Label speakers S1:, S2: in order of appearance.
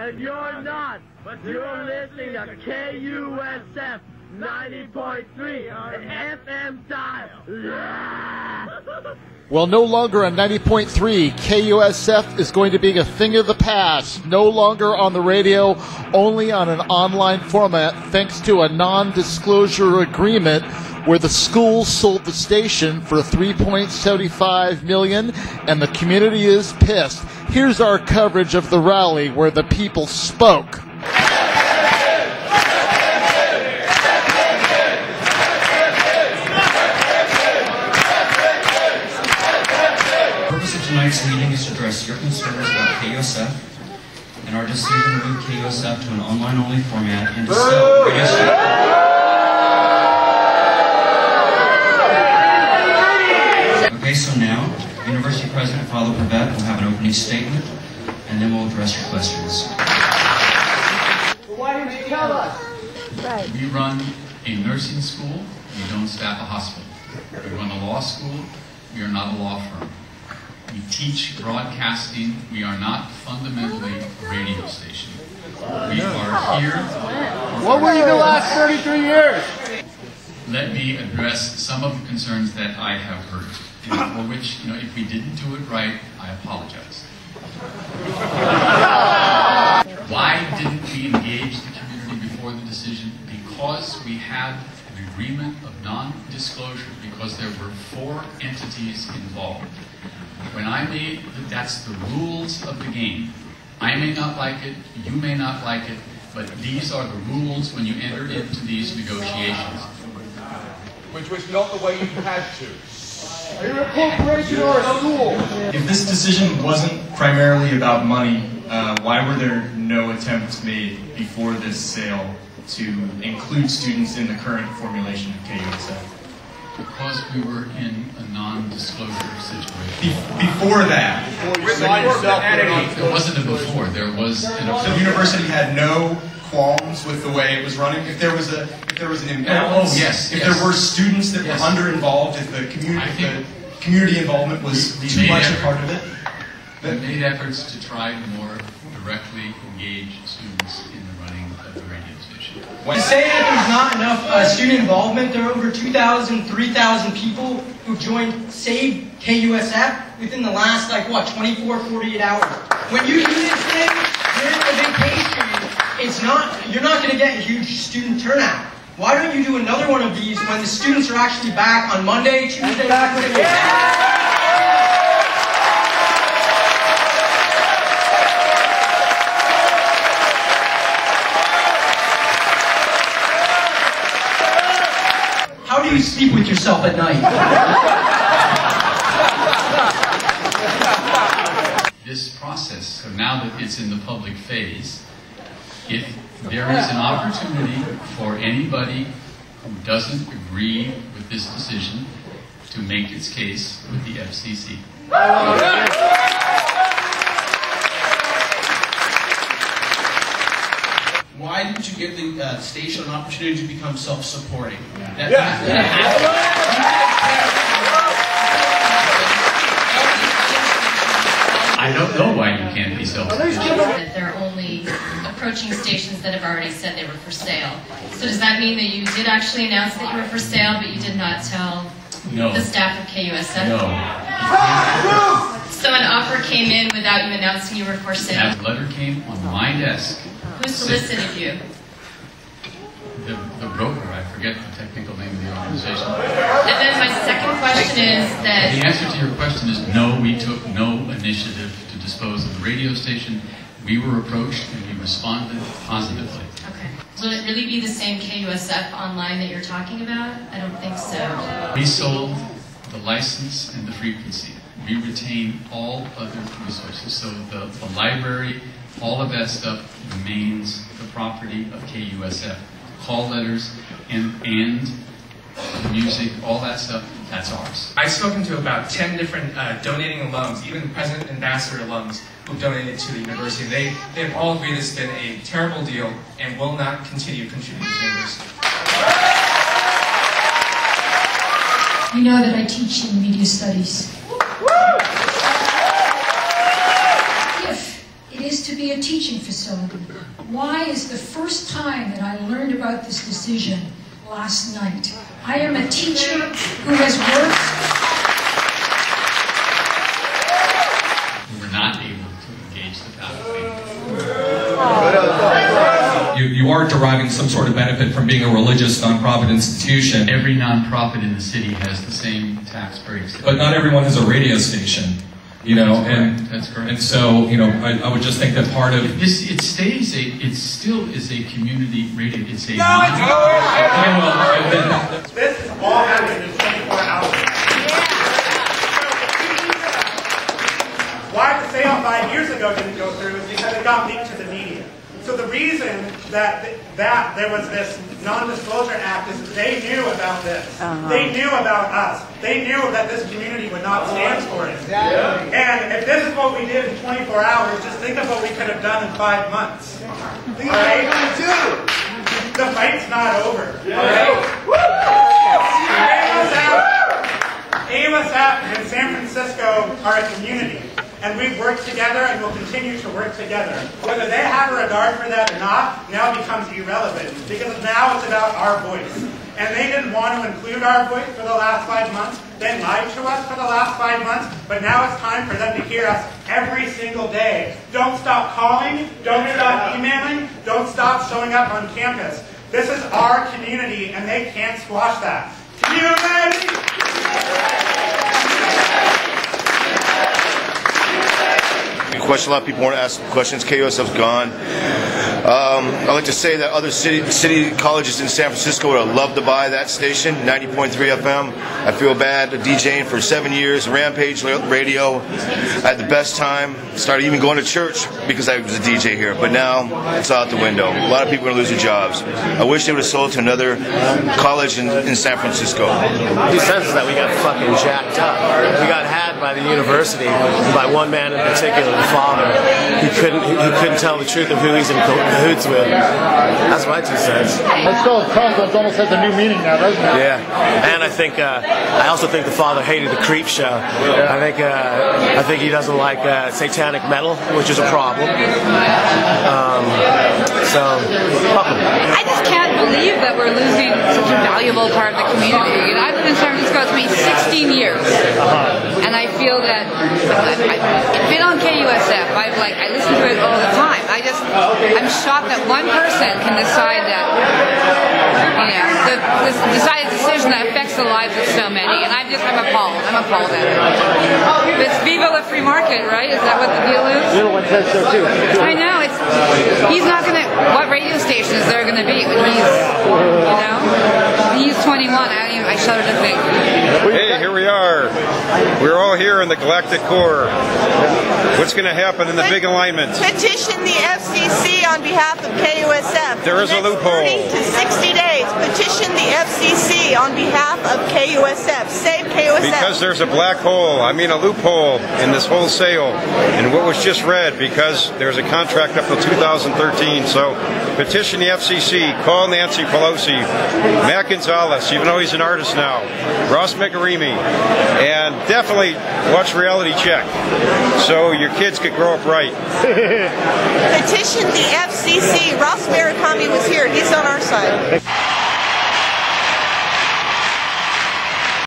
S1: And you're not, but you're listening to KUSF 90.3 and FM dial.
S2: Well, no longer on 90.3, KUSF is going to be a thing of the past. No longer on the radio, only on an online format, thanks to a non-disclosure agreement where the school sold the station for $3.75 million, and the community is pissed. Here's our coverage of the rally where the people spoke.
S3: Tonight's meeting is to address your concerns about KUSF and our decision to move KUSF to an online-only format and to sell radio stations. Okay, so now, University President Father Privett will have an opening statement, and then we'll address your questions.
S1: Why didn't you tell us?
S4: Right. We run a nursing school, we don't staff a hospital. We run a law school, we are not a law firm. We teach broadcasting. We are not fundamentally a radio station. We are here.
S2: What were you the last 33 years?
S4: Let me address some of the concerns that I have heard, and for which, if we didn't do it right, I apologize. Why didn't we engage the community before the decision? Because we had an agreement of non-disclosure, because there were 4 entities involved. When I made, that's the rules of the game. I may not like it, you may not like it, but these are the rules when you enter into these negotiations.
S5: Which was not the way you had to. Are you a corporation or a school?
S6: If this decision wasn't primarily about money, why were there no attempts made before this sale to include students in the current formulation of KUSF?
S4: Because we were in a non-disclosure situation.
S6: Before that?
S4: There wasn't a before, there was an...
S6: So the university had no qualms with the way it was running? If there was an imbalance?
S4: Oh, yes.
S6: If there were students that were under-involved, if the community involvement was too much a part of it?
S4: We made efforts to try to more directly engage students in the running of the radio station.
S7: To say that there's not enough student involvement, there are over 2,000, 3,000 people who joined Save KUSF within the last, 24, 48 hours. When you do this thing during the vacation, you're not going to get a huge student turnout. Why don't you do another one of these when the students are actually back on Monday, Tuesday, Wednesday? How do you sleep with yourself at night?
S4: This process, so now that it's in the public phase, if there is an opportunity for anybody who doesn't agree with this decision to make its case with the FCC.
S8: Why didn't you give the station an opportunity to become self-supporting?
S4: I don't know why you can't be self-supporting.
S9: That they're only approaching stations that have already said they were for sale. So does that mean that you did actually announce that you were for sale, but you did not tell the staff of KUSF?
S4: No.
S9: So an offer came in without you announcing you were for sale?
S4: That letter came on my desk.
S9: Who solicited you?
S4: The broker, I forget the technical name of the organization.
S9: And then my second question is that...
S4: The answer to your question is no, we took no initiative to dispose of the radio station. We were approached and we responded positively.
S9: Okay. Will it really be the same KUSF online that you're talking about? I don't think so.
S4: We sold the license and the frequency. We retain all other resources. So the library, all of that stuff remains the property of KUSF. Call letters and the music, all that stuff, that's ours.
S10: I've spoken to about 10 different donating alums, even president ambassador alums who've donated to the university. They've all agreed it's been a terrible deal and will not continue contributing to the university.
S11: You know that I teach in media studies. If it is to be a a teaching facility. Why is the first time that I learned about this decision last night? I am a teacher who has worked.
S4: We were not able to engage the faculty.
S12: You are deriving some sort of benefit from being a religious nonprofit institution.
S4: Every nonprofit in the city has the same tax breaks.
S12: But not everyone has a radio station, you know, and
S4: that's correct.
S12: And so, you know, I would just think that part of
S4: this, it still is a community radio. It's a
S5: This is all happening in 24 hours. Why the sale 5 years ago didn't go through is because it got leaked to the media. So the reason that there was this non-disclosure act is that they knew about this. They knew about us. They knew that this community would not stand for it. And if this is what we did in 24 hours, just think of what we could have done in 5 months. All right? The fight's not over. AUSF and San Francisco are a community. And we've worked together and will continue to work together. Whether they have a regard for that or not now becomes irrelevant, because now it's about our voice. And they didn't want to include our voice for the last 5 months. They lied to us for the last 5 months, but now it's time for them to hear us every single day. Don't stop calling, don't stop emailing, don't stop showing up on campus. This is our community, and they can't squash that. Community!
S13: Question. A lot of people want to ask questions. KUSF's gone. I'd like to say that other city colleges in San Francisco would have loved to buy that station, 90.3 FM. I feel bad DJing for 7 years, Rampage Radio. I had the best time. Started even going to church because I was a DJ here. But now it's out the window. A lot of people are going to lose their jobs. I wish they would have sold to another college in San Francisco.
S14: The sense is that we got fucking jacked up. We got had by the university, by one man in particular, the father. He couldn't tell the truth of who he's in cahoots with. That's my 2 cents.
S2: That still almost has a new meaning now, doesn't it?
S14: Yeah, and I also think the father hated the Creep Show. I think he doesn't like satanic metal, which is a problem. So, fuck him.
S15: I just can't believe that we're losing such a valuable part of the community. And I've lived in San Francisco, it's been 16 years. And I feel that I've been on KUSF. I listen to it all the time. I'm shocked that one person can decide that, decide a decision that affects the lives of so many. And I'm appalled. I'm appalled at it. But it's Viva la free market, right? Is that what the deal is?
S2: The other one says so too.
S15: I know. He's not going to. What radio station is there going to be when he's 21? I shudder to think.
S16: Hey, here we are. We're all here in the Galactic Core. What's going to happen in the big alignment?
S17: Petition the FCC on behalf of KUSF.
S16: There is a loophole.
S17: 30 to 60 days. Petition the FCC on behalf of KUSF. Save KUSF.
S16: Because there's a black hole, a loophole in this whole sale. And what was just read, because there's a contract up till 2013. So petition the FCC. Call Nancy Pelosi. Matt Gonzalez, even though he's an artist now. Ross McArimi. And definitely watch Reality Check, so your kids could grow up right.
S17: Petition the FCC. Ross McArimi was here. He's on our side.